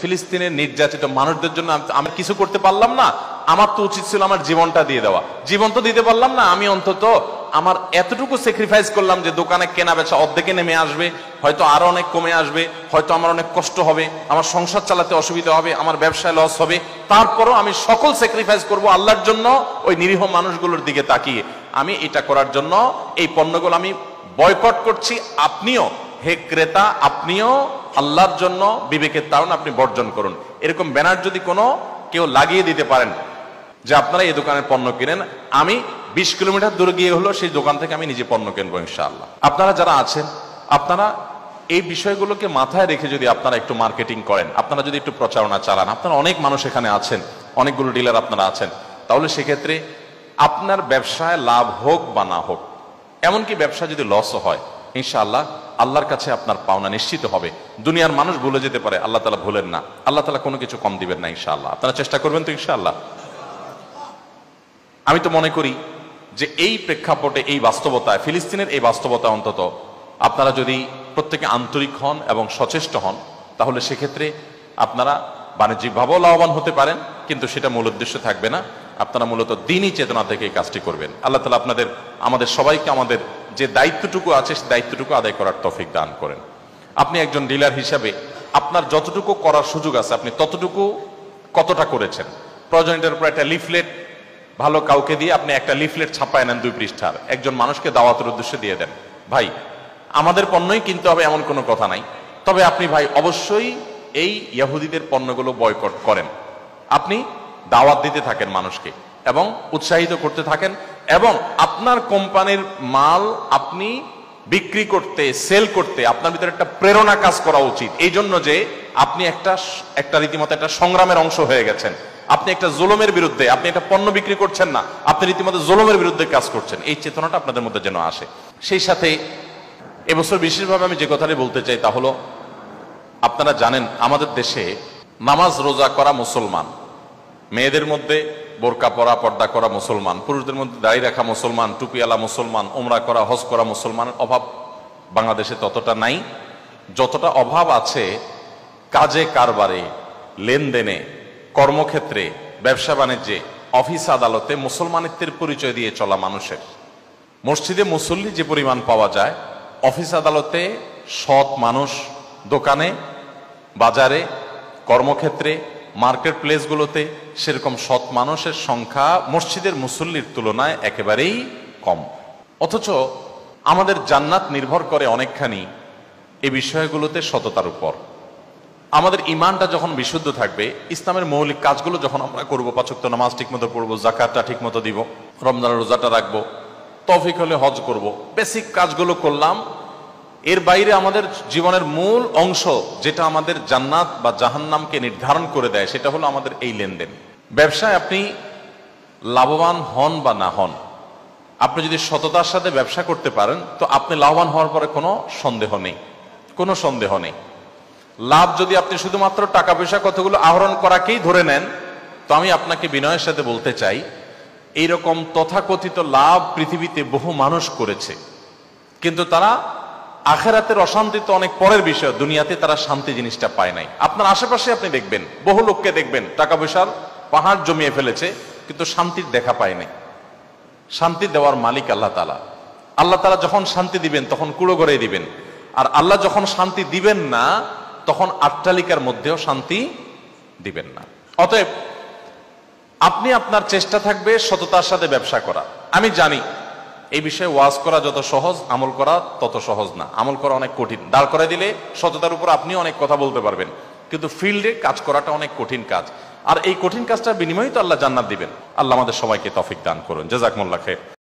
ফিলিস্তিনের নির্যাতিত মানুষদের জন্য আমি কিছু করতে পারলাম না, আমার তো উচিত ছিল আমার জীবনটা দিয়ে দেওয়া। জীবন তো দিতে পারলাম না, আমি অন্তত আমার এতটুকু স্যাক্রিফাইস করলাম যে দোকানে কেনা বেচা অর্ধেকে নেমে আসবে, হয়তো আরো অনেক কমে আসবে, হয়তো আমার অনেক কষ্ট হবে, আমার সংসার চালাতে অসুবিধা হবে, আমার ব্যবসায় লস হবে, তারপরও আমি সকল স্যাক্রিফাইস করব আল্লাহর জন্য। ওই নিরীহ মানুষগুলোর দিকে তাকিয়ে আমি এটা করার জন্য এই পণ্যগুলো আমি বয়কট করছি। আপনিও হে ক্রেতা, আপনিও আল্লাহর জন্য বিবেকের তাড়না আপনি বর্জন করুন। এরকম ব্যানার যদি কোনো কেউ লাগিয়ে দিতে পারেন যে আপনারা এই দোকানের পণ্য কিনেন, আমি 20 কিলোমিটার দূরে গিয়ে হলো সেই দোকান থেকে আমি নিজে পণ্য কিনবো ইনশাআল্লাহ। আপনারা যারা আছেন, আপনারা এই বিষয়গুলোকে মাথায় রেখে যদি আপনারা একটু মার্কেটিং করেন, আপনারা যদি একটু প্রচারণা চালান, আপনারা অনেক মানুষ এখানে আছেন, অনেকগুলো ডিলার আপনারা আছেন, তাহলে সেক্ষেত্রে আপনার ব্যবসায় লাভ হোক বা না হোক, এমনকি ব্যবসা যদি লসও হয়, ইনশাআল্লাহ আল্লাহর কাছে আপনার পাওনা নিশ্চিত হবে। দুনিয়ার মানুষ ভুলে যেতে পারে, আল্লাহ তাআলা ভুলেন না, আল্লাহ তাআলা কোনো কিছু কম দিবেন না ইনশাআল্লাহ। আপনারা চেষ্টা করবেন তো ইনশাআল্লাহ। আমি তো মনে করি যে এই প্রেক্ষাপটে, এই বাস্তবতায়, ফিলিস্তিনের এই বাস্তবতা অন্তত আপনারা যদি প্রত্যেকে আন্তরিক হন এবং সচেষ্ট হন, তাহলে সেক্ষেত্রে আপনারা বাণিজ্যিকভাবেও লাভবান হতে পারেন, কিন্তু সেটা মূল উদ্দেশ্য থাকবে না। আপনারা মূলত দ্বীনি চেতনা থেকে এই কাজটি করবেন। আল্লাহ তাআলা আমাদের সবাইকে আমাদের যে দায়িত্বটুকু আছে সেই দায়িত্বটুকু আদায় করার তৌফিক দান করেন। আপনি একজন ডিলার হিসাবে আপনার যতটুকু করার সুযোগ আছে আপনি ততটুকু কতটা করেছেন। প্রয়োজন এটার উপর একটা লিফলেট ভালো কাউকে দিয়ে আপনি একটা লিফলেট ছাপায় নেন 2 পৃষ্ঠার, একজন মানুষকে দাওয়াতের উদ্দেশ্যে দিয়ে দেন, ভাই আমাদের পণ্যই কিনতে হবে এমন কোনো কথা নাই, তবে আপনি ভাই অবশ্যই এই ইহুদিদের পণ্যগুলো বয়কট করেন। আপনি দাওয়াত দিতে থাকেন মানুষকে এবং উৎসাহিত করতে থাকেন, এবং আপনার কোম্পানির মাল আপনি বিক্রি করতে, সেল করতে আপনার ভিতরে একটা প্রেরণা কাজ করা উচিত। এই জন্য যে আপনি একটা রীতিমতো একটা সংগ্রামের অংশ হয়ে গেছেন। আপনি একটা জুলুমের বিরুদ্ধে, আপনি একটা পণ্য বিক্রি করছেন না, আপনি রীতিমতো জুলুমের বিরুদ্ধে কাজ করছেন। এই চেতনাটা আপনাদের মধ্যে যেন আসে। সেই সাথে এবছর বিশেষভাবে আমি যে কথাটি বলতে চাই তা হলো, আপনারা জানেন আমাদের দেশে নামাজ রোজা করা মুসলমান, মেয়েদের মধ্যে বোরকা পরা, পর্দা করা মুসলমান, পুরুষদের মধ্যে দাড়ি রাখা মুসলমান, টুপিওয়ালা মুসলমান, উমরা করা, হজ করা মুসলমানের অভাব বাংলাদেশে ততটা নাই যতটা অভাব আছে কাজে কারবারে, লেনদেনে, কর্মক্ষেত্রে, ব্যবসা বাণিজ্যে, অফিস আদালতে মুসলমানিত্বের পরিচয় দিয়ে চলা মানুষের। মসজিদে মুসল্লি যে পরিমাণ পাওয়া যায়, অফিস আদালতে সৎ মানুষ, দোকানে, বাজারে, কর্মক্ষেত্রে, মার্কেট প্লেসগুলোতে সেরকম সৎ মানুষের সংখ্যা মসজিদের মুসল্লির তুলনায় একেবারেই কম। অথচ আমাদের জান্নাত নির্ভর করে অনেকখানি এই বিষয়গুলোতে সততার উপর। আমাদের ইমানটা যখন বিশুদ্ধ থাকবে, ইসলামের মৌলিক কাজগুলো যখন আমরা করবো, 5 ওয়াক্ত নামাজ ঠিক মতো পড়বো, জাকাতটা ঠিক মতো দিব, রমজানের রোজাটা রাখবো, তৌফিক হলে হজ করব, বেসিক কাজগুলো করলাম, এর বাইরে আমাদের জীবনের মূল অংশ যেটা আমাদের জান্নাত বা জাহান্নামকে নির্ধারণ করে দেয় সেটা হলো আমাদের এই লেনদেন। ব্যবসায় আপনি লাভবান হন বা না হন, আপনি যদি সততার সাথে ব্যবসা করতে পারেন তো আপনি লাভবান হওয়ার পরে কোনো সন্দেহ নেই, কোনো সন্দেহ নেই। লাভ যদি আপনি শুধুমাত্র টাকা পয়সা কতগুলো আহরণ করাকেই ধরে নেন, তো আমি আপনাকে বিনয়ের সাথে বলতে চাই, এইরকম তথাকথিত লাভ পৃথিবীতে বহু মানুষ করেছে, কিন্তু তারা আখেরাতের অশান্তি তো অনেক পরের বিষয়, দুনিয়াতে তারা শান্তি জিনিসটা পায় নাই। আপনার আশেপাশে আপনি দেখবেন, বহু লোককে দেখবেন টাকা পয়সার পাহাড় জমিয়ে ফেলেছে কিন্তু শান্তির দেখা পায় নাই। শান্তি দেওয়ার মালিক আল্লাহ তাআলা। আল্লাহ তাআলা যখন শান্তি দিবেন তখন কুড়ো করে দিবেন, আর আল্লাহ যখন শান্তি দিবেন না তখন আট্টালিকার মধ্যেও শান্তি দিবেন না। অতএব আপনি আপনার চেষ্টা থাকবে সততার সাথে ব্যবসা করা। আমি জানি এই বিষয়ে ওয়াজ করা যত সহজ, আমল করা তত সহজ না। আমল করা অনেক কঠিন। দাঁড় করে দিলে সততার উপর আপনিও অনেক কথা বলতে পারবেন, কিন্তু ফিল্ডে কাজ করাটা অনেক কঠিন কাজ, আর এই কঠিন কাজটার বিনিময়ে তো আল্লাহ জান্নাত দিবেন। আল্লাহ আমাদের সবাইকে তৌফিক দান করুন। জাযাকুমুল্লাহ খাইর।